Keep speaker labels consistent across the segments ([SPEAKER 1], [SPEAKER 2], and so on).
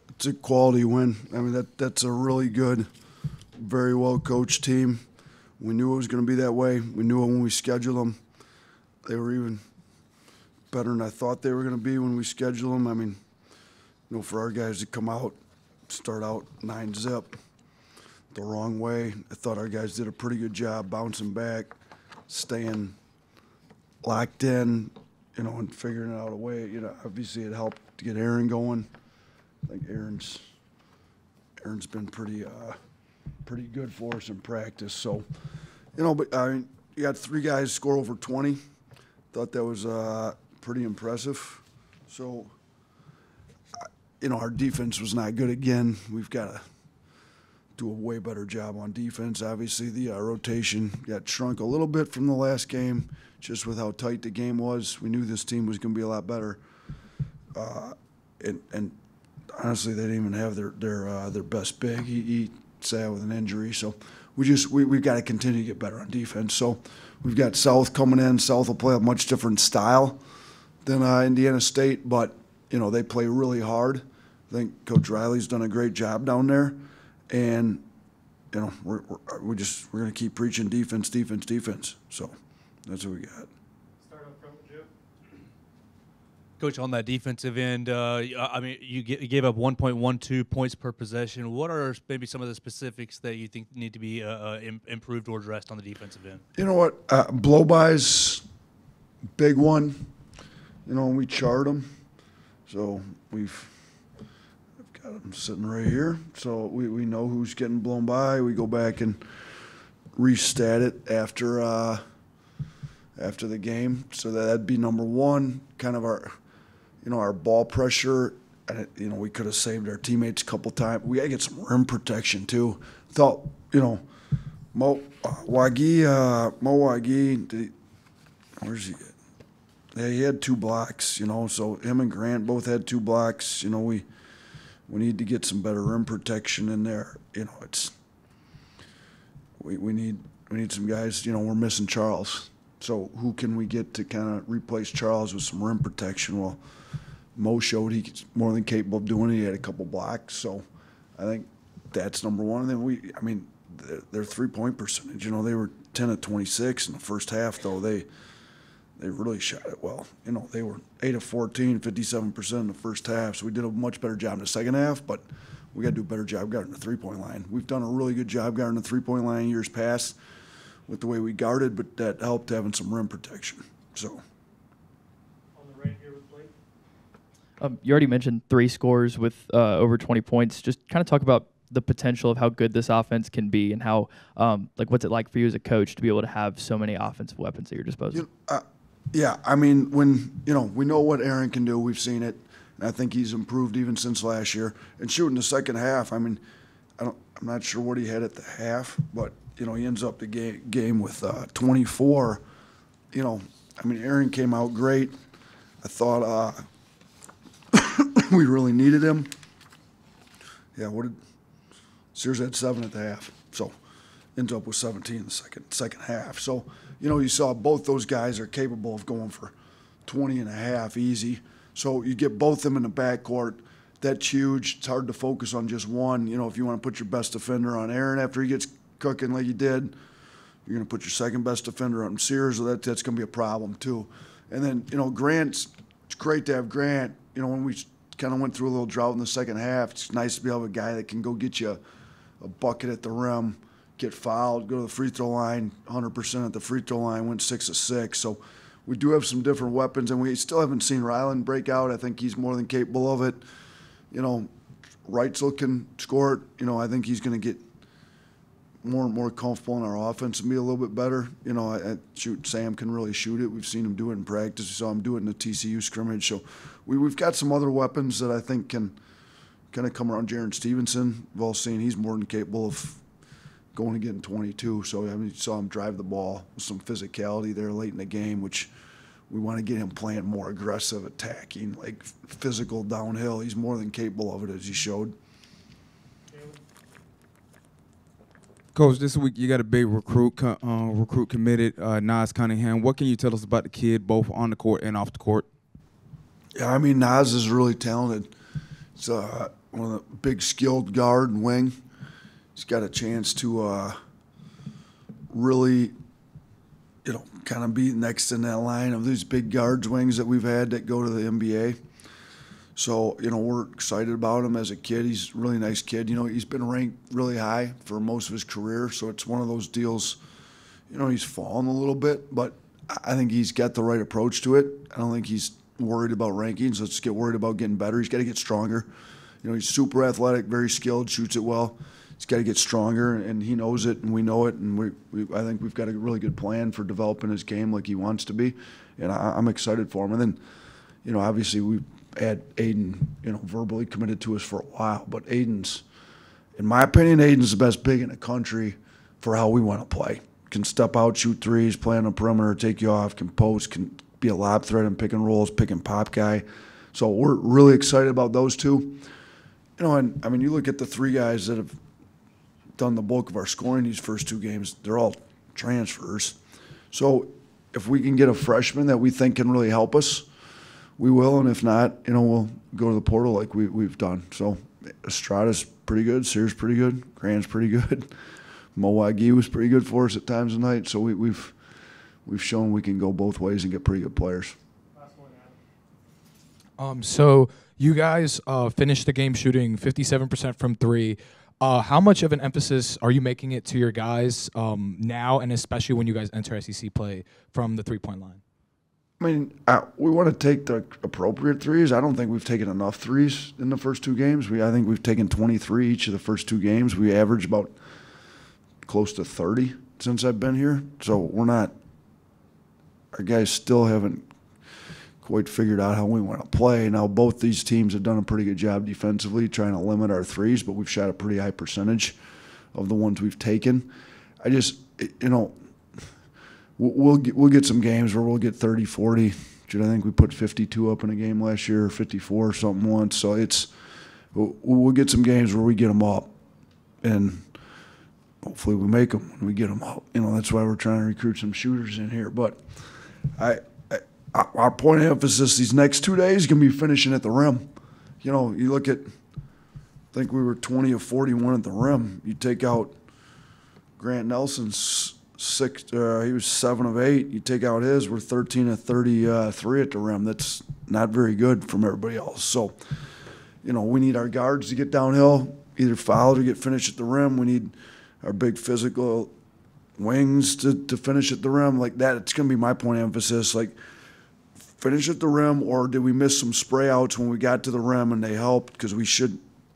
[SPEAKER 1] it's a quality win. I mean, that's a really good, very well coached team. We knew it was going to be that way. We knew it when we scheduled them. They were even better than I thought they were going to be when we scheduled them. I mean, for our guys to come out, start out 9-zip the wrong way, I thought our guys did a pretty good job bouncing back, staying locked in, and figuring out a way. Obviously it helped to get Aaron going. I think Aaron's been pretty good for us in practice. So, but I mean, you got 3 guys score over 20. Thought that was pretty impressive. So, our defense was not good again. We've got to do a way better job on defense. Obviously, the rotation got shrunk a little bit from the last game, just with how tight the game was. We knew this team was going to be a lot better. And honestly, they didn't even have their best big. He sat with an injury. So we've got to continue to get better on defense. So we've got South coming in. South will play a much different style than Indiana State, but they play really hard. I think Coach Riley's done a great job down there, and we're going to keep preaching defense. So that's what we got.
[SPEAKER 2] Start up front with Jeff.
[SPEAKER 3] Coach, on that defensive end, I mean, you gave up 1.12 points per possession. What are maybe some of the specifics that you think need to be improved or addressed on the defensive end?
[SPEAKER 1] You know what? Blow-bys, big one. We chart them. So I've got them sitting right here. So we know who's getting blown by. We go back and restat it after the game. So that'd be number one. Kind of our ball pressure. And we could have saved our teammates a couple times. We gotta get some rim protection too. Thought Mo Wagi, where's he at? Yeah, he had 2 blocks, so him and Grant both had 2 blocks. We need to get some better rim protection in there. We need some guys. We're missing Charles. So who can we get to kind of replace Charles with some rim protection? Well, Mo showed he's more than capable of doing it. He had a couple blocks. So I think that's number one. And then their 3-point percentage, they were 10 of 26 in the first half, though. They really shot it well. They were 8 of 14, 57% in the first half. So we did a much better job in the second half, but we got to do a better job guarding the 3-point line. We've done a really good job guarding the 3-point line years past with the way we guarded, but that helped having some rim protection. So.
[SPEAKER 2] On the right here with Blake.
[SPEAKER 4] You already mentioned 3 scores with over 20 points. Just kind of talk about the potential of how good this offense can be and how, what's it like for you as a coach to be able to have so many offensive weapons at your disposal?
[SPEAKER 1] Yeah, I mean, when, we know what Aaron can do. We've seen it, and I think he's improved even since last year. And shooting the second half, I mean, I'm not sure what he had at the half, but, he ends up the game with 24. I mean, Aaron came out great. I thought we really needed him. Yeah, Sears had 7 at the half, so ends up with 17 in the second half. So, you saw both those guys are capable of going for 20 and a half easy. So you get both of them in the backcourt. That's huge. It's hard to focus on just one. If you want to put your best defender on Aaron after he gets cooking like you did, you're going to put your second best defender on Sears, so that's going to be a problem too. And then, it's great to have Grant. When we kind of went through a little drought in the second half, it's nice to be able to have a guy that can go get you a bucket at the rim, get fouled, go to the free throw line, 100% at the free throw line, went 6 of 6. So we do have some different weapons, and we still haven't seen Ryland break out. I think he's more than capable of it. Reitzel can score it. I think he's going to get more and more comfortable in our offense and be a little bit better. Sam can really shoot it. We've seen him do it in practice. We saw him do it in the TCU scrimmage. So we've got some other weapons that I think can kind of come around. Jaron Stevenson, we've all seen he's more than capable of going and getting 22. So you saw him drive the ball with some physicality there late in the game, which we want to get him playing more aggressive, attacking, like physical downhill. He's more than capable of it, as he showed.
[SPEAKER 5] Coach, this week you got a big recruit committed, Nas Cunningham. What can you tell us about the kid, both on the court and off the court?
[SPEAKER 1] Yeah, I mean, Nas is really talented. So one of the big skilled guard and wing. He's got a chance to really, kind of be next in that line of these big guards wings that we've had that go to the NBA. So, we're excited about him as a kid. He's a really nice kid. He's been ranked really high for most of his career, so it's one of those deals, he's fallen a little bit, but I think he's got the right approach to it. I don't think he's worried about rankings. Let's get worried about getting better. He's got to get stronger. He's super athletic, very skilled, shoots it well. He's got to get stronger, and he knows it, and we know it, and I think we've got a really good plan for developing his game like he wants to be, and I'm excited for him. And then, obviously we had Aiden, verbally committed to us for a while, but Aiden's, in my opinion, Aiden's the best big in the country for how we want to play. Can step out, shoot threes, play on the perimeter, take you off, can post, can be a lob threat and pick and rolls, pick and pop guy. So we're really excited about those two. And I mean, you look at the three guys that have done the bulk of our scoring these first two games, they're all transfers. So if we can get a freshman that we think can really help us, we will. And if not, we'll go to the portal like we've done. So Estrada's pretty good, Sears pretty good, Grant's pretty good. Milwaukee was pretty good for us at times of night. So we've shown we can go both ways and get pretty good players.
[SPEAKER 2] Last one, Adam.
[SPEAKER 6] So you guys finished the game shooting 57% from three. How much of an emphasis are you making it to your guys now, and especially when you guys enter SEC play from the three-point line?
[SPEAKER 1] I mean, we want to take the appropriate threes. I don't think we've taken enough threes in the first two games. I think we've taken 23 each of the first two games. We average about close to 30 since I've been here. So our guys still haven't quite figured out how we want to play. Now, both these teams have done a pretty good job defensively trying to limit our threes, but we've shot a pretty high percentage of the ones we've taken. I just, we'll get some games where we'll get 30, 40. I think we put 52 up in a game last year, or 54 or something once. So we'll get some games where we get them up, and hopefully we make them when we get them up. That's why we're trying to recruit some shooters in here. But our point of emphasis these next 2 days is going to be finishing at the rim. You look at, I think we were 20 of 41 at the rim. You take out Grant Nelson's he was 7 of 8. You take out his, we're 13 of 33 at the rim. That's not very good from everybody else. So, we need our guards to get downhill, either foul or get finished at the rim. We need our big physical wings to finish at the rim like that. It's going to be my point of emphasis. Like, finish at the rim, or did we miss some spray outs when we got to the rim and they helped? Because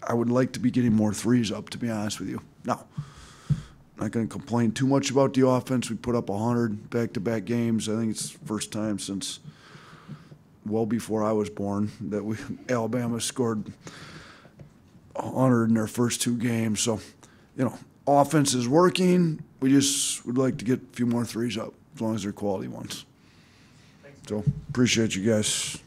[SPEAKER 1] I would like to be getting more threes up, to be honest with you. Now, I'm not going to complain too much about the offense. We put up 100 back-to-back games. I think it's the first time since well before I was born that Alabama scored 100 in their first two games. So, offense is working. We just would like to get a few more threes up, as long as they're quality ones. So, appreciate you guys.